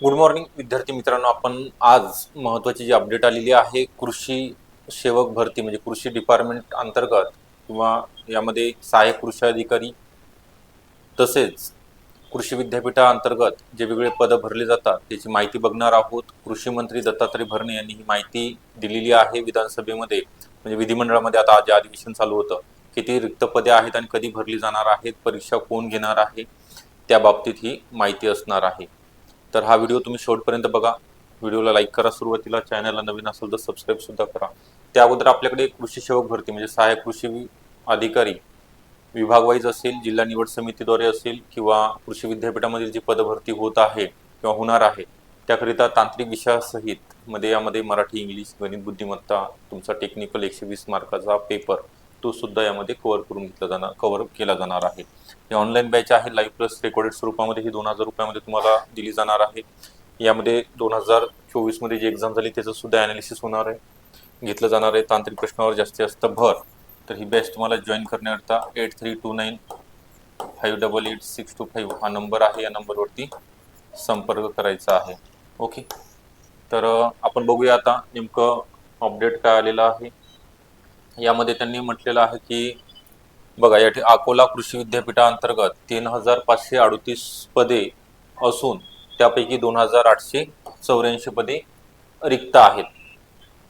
Good morning विद्यार्थी मित्रांनो, आपण आज महत्त्वाची जी अपडेट आलेली आहे कृषी सेवक भरती म्हणजे कृषी डिपार्टमेंट अंतर्गत किंवा यामध्ये सहाय्यक कृषी अधिकारी तसेच कृषी विद्यापीठाअंतर्गत जे वेगळे पद भरले जातात त्याची माहिती बघणार आहोत। कृषी मंत्री दत्तात्रय भरणे यांनी ही माहिती दिलेली आहे विधानसभेमध्ये, म्हणजे विधिमंडळामध्ये आता जे अधिवेशन चालू होतं, किती रिक्त पदे आहेत आणि कधी भरली जाणार आहेत, परीक्षा कोण घेणार आहे, त्या बाबतीत ही माहिती असणार आहे। तर हा व्हिडिओ तुम्ही शेवटपर्यंत बघा। व्हिडिओला लाईक करा, सुरुवातीला चॅनलला नवीन असेल तर सबस्क्राईब सुद्धा करा। त्या अगोदर आपल्याकडे कृषी सेवक भरती म्हणजे सहाय्यक कृषी अधिकारी विभाग वाईज असेल, जिल्हा निवड समितीद्वारे असेल किंवा कृषी विद्यापीठामधील जी पदभरती होत आहे किंवा होणार आहे त्याकरिता तांत्रिक विषयासहित मध्ये यामध्ये मराठी, इंग्लिश, गणित, बुद्धिमत्ता, तुमचा टेक्निकल 120 मार्काचा पेपर तो सुद्धा यामध्ये कव्हर केला जाणार आहे। ही ऑनलाईन बॅच आहे, लाईव्ह प्लस रेकॉर्डेड स्वरूपामध्ये ही 2000 रुपयामध्ये तुम्हाला दिली जाणार आहे। यामध्ये 2024 मध्ये जी एक्झाम झाली त्याचं सुद्धा अनालिसिस होणार आहे, घेतलं जाणार आहे। तांत्रिक प्रश्नावर जास्तीत जास्त भर। तर ही बॅच तुम्हाला जॉईन करण्याकरता 8329588625 हा नंबर आहे, या नंबरवरती संपर्क करायचा आहे। ओके, तर आपण बघूया आता नेमकं अपडेट काय आलेलं आहे। यामध्ये त्यांनी म्हटलेलं आहे की बघा, या अकोला कृषी विद्यापीठाअंतर्गत 3538 पदे असून त्यापैकी 2884 पदे रिक्त आहेत।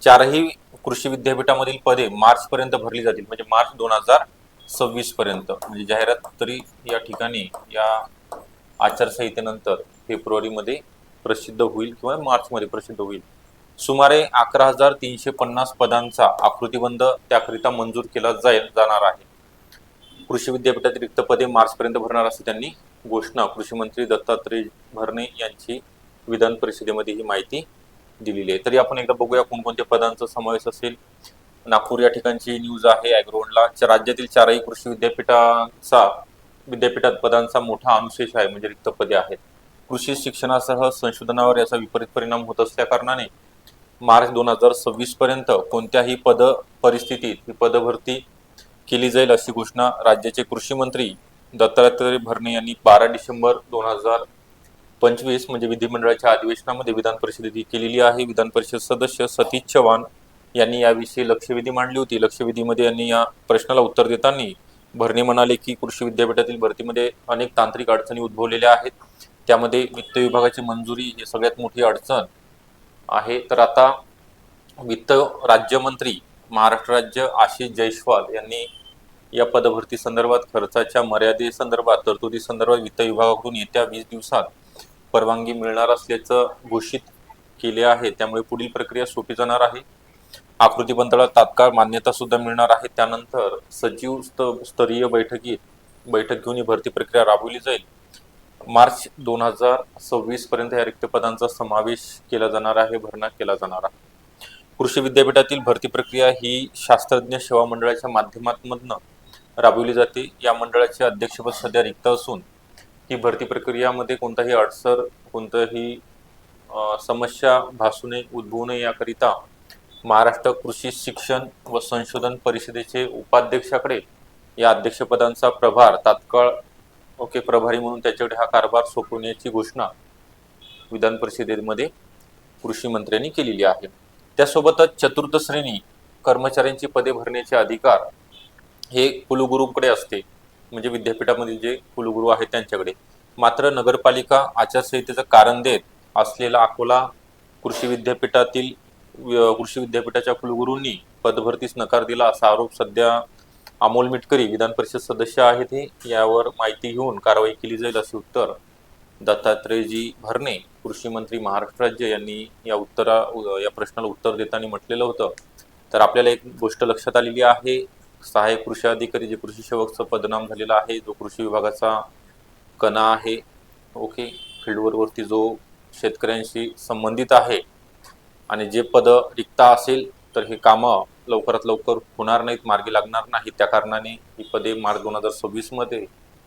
चारही कृषी विद्यापीठामधील पदे मार्च पर्यंत भरली जातील, म्हणजे मार्च 2026 पर्यंत। म्हणजे जाहिरात तरी या ठिकाणी या आचारसंहितेनंतर फेब्रुवारीमध्ये प्रसिद्ध होईल किंवा मार्चमध्ये प्रसिद्ध होईल। सुमारे 11,350 पदांचा आकृतिबंध त्याकरिता मंजूर केला जाणार आहे। कृषी विद्यापीठातील रिक्त पदे मार्च पर्यंत भरणार असं त्यांनी घोषणा कृषी मंत्री दत्तात्रय भरणे यांची विधान परिषदेमध्ये ही माहिती दिलेली आहे। तरी आपण एकदा बघूया कोणकोणत्या पदांचा समावेश असेल। नागपूर या ठिकाणची न्यूज आहे। ॲग्रोवनला राज्यातील चारही कृषी विद्यापीठात पदांचा मोठा अनुशेष आहे, म्हणजे रिक्त पदे आहेत। कृषी शिक्षणासह संशोधनावर याचा विपरीत परिणाम होत असल्या कारणाने मार्च 2026 पर्यंत कोणत्याही परिस्थितीत ही पदभरती केली जाईल अशी घोषणा राज्याचे कृषी मंत्री दत्तात्रय भरणे यांनी 12 डिसेंबर 2025 म्हणजे विधिमंडळाच्या अधिवेशनामध्ये विधान परिषदेत केलेली आहे। विधान परिषद सदस्य सतीश चव्हाण यांनी याविषयी लक्षवेधी मांडली होती। लक्षवेधीमध्ये यांनी या प्रश्नाला उत्तर देताना भरणे म्हणाले की कृषी विद्यापीठातील भरतीमध्ये अनेक तांत्रिक अडचणी उद्भवलेल्या आहेत, त्यामध्ये वित्त विभागाची मंजुरी ही सगळ्यात मोठी अडचण आहे। तर आता वित्त राज्यमंत्री महाराष्ट्र राज्य आशिष जयस्वाल यांनी या पदभरती संदर्भात खर्चाच्या मर्यादेसंदर्भात तरतुदी संदर्भात वित्त विभागाकडून येत्या 20 दिवसात परवानगी मिळणार असल्याचं घोषित केले आहे। त्यामुळे पुढील प्रक्रिया सोपी जाणार आहे। आकृतिबंधाला तात्काळ मान्यता सुद्धा मिळणार आहे। त्यानंतर सचिव स्तरीय बैठक घेऊन ही भरती प्रक्रिया राबवली जाईल। मार्च 2026 पर्यंत या रिक्त पदांचा समावेश केला जाणार आहे, भरणा केला जाणार आहे। कृषी विद्यापीठातील भरती प्रक्रिया ही शास्त्रज्ञ सेवा मंडळाच्या माध्यमातून राबवली जाते। या मंडळाचे अध्यक्षपद सध्या रिक्त असून ही भरती प्रक्रियामध्ये कोणताही अडसर, कोणताही समस्या उद्भवू नये याकरिता महाराष्ट्र कृषी शिक्षण व संशोधन परिषदेचे उपाध्यक्षाकडे या अध्यक्षपदांचा प्रभार तात्काळ प्रभारी म्हणून त्याच्याकडे हा कारभार सोपवण्याची घोषणा विधान परिषदेमध्ये कृषी मंत्र्यांनी केलेली आहे। त्यासोबतच चतुर्थ श्रेणी कर्मचाऱ्यांची पदे भरण्याचे अधिकार हे कुलगुरूंकडे असते, म्हणजे विद्यापीठामधील जे कुलगुरू आहेत त्यांच्याकडे। मात्र नगरपालिका आचारसंहितेचं कारण देत असलेला अकोला कृषी विद्यापीठाच्या कुलगुरूंनी पदभरतीस नकार दिला असा आरोप सध्या अमोल मिटकरी विधान परिषद सदस्य आहेत, हे यावर माहिती घेऊन कारवाई केली जाईल असे उत्तर दत्तात्रयजी भरणे कृषी मंत्री महाराष्ट्र राज्य यांनी या प्रश्नाला उत्तर देताना म्हटलेलं होतं। तर आपल्याला एक गोष्ट लक्षात आलेली आहे, सहाय्यक कृषी अधिकारी जे कृषी सेवकचं पदनाम झालेला आहे, जो कृषी विभागाचा कणा आहे, फील्डवरती जो शेतकऱ्यांशी संबंधित आहे आणि जे पद रिक्त असेल तर हे कामं लवकरात लवकर होणार नाहीत, मार्गी लागणार नाही। त्या कारणाने ही पदे मार्च 2026 मध्ये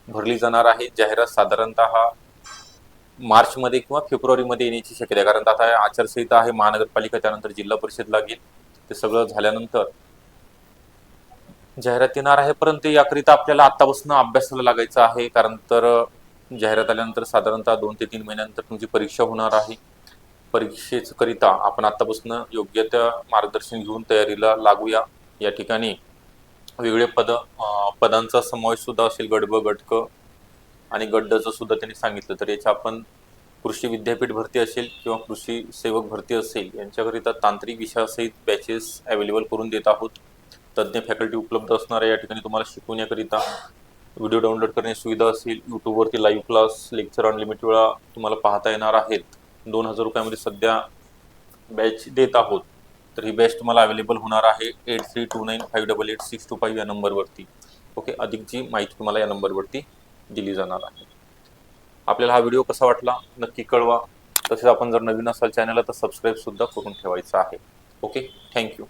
भरली जाणार आहे। जाहिरात साधारणतः मार्च मध्ये किंवा फेब्रुवारीमध्ये येण्याची शक्यता आहे, कारण आता आचारसंहिता आहे, महानगरपालिका त्यानंतर जिल्हा परिषद लागेल, ते सगळं झाल्यानंतर जाहिरात येणार आहे। परंतु याकरिता आपल्याला आतापासून अभ्यासाला लागायचं आहे, कारण तर जाहिरात आल्यानंतर साधारणतः 2 ते 3 महिन्यानंतर तुमची परीक्षा होणार आहे. परीक्षेकरिता आपण आतापासून योग्य त्या मार्गदर्शन घेऊन तयारीला लागूया. या ठिकाणी वेगळे पदांचा समावेश सुद्धा असेल, गट ब, गट क आणि गट ड चं सुद्धा त्यांनी सांगितलं. तर याच्या आपण कृषी विद्यापीठ भरती असेल किंवा कृषी सेवक भरती असेल यांच्याकरिता तांत्रिक विषयासहित बॅचेस अवेलेबल करून देत आहोत. तज्ज्ञ फॅकल्टी उपलब्ध असणार आहे. या ठिकाणी तुम्हाला शिकवण्याकरिता व्हिडिओ डाउनलोड करण्याची सुविधा असेल. यूट्यूबवरती लाईव्ह क्लास, लेक्चर अनलिमिटेड वेळा तुम्हाला पाहता येणार आहेत. 2,000 रुपयामध्ये सध्या बॅच देत आहोत. तर ही बॅच तुम्हाला अवेलेबल होणार आहे 8329588625 या नंबरवरती. ओके, अधिकची माहिती तुम्हाला या नंबरवरती दिली जाणार आहे. आपल्याला हा व्हिडिओ कसा वाटला नक्की कळवा. तसेच आपण जर नवीन असाल चॅनलला तर सबस्क्राईब सुद्धा करून ठेवायचं आहे. Okay, thank you.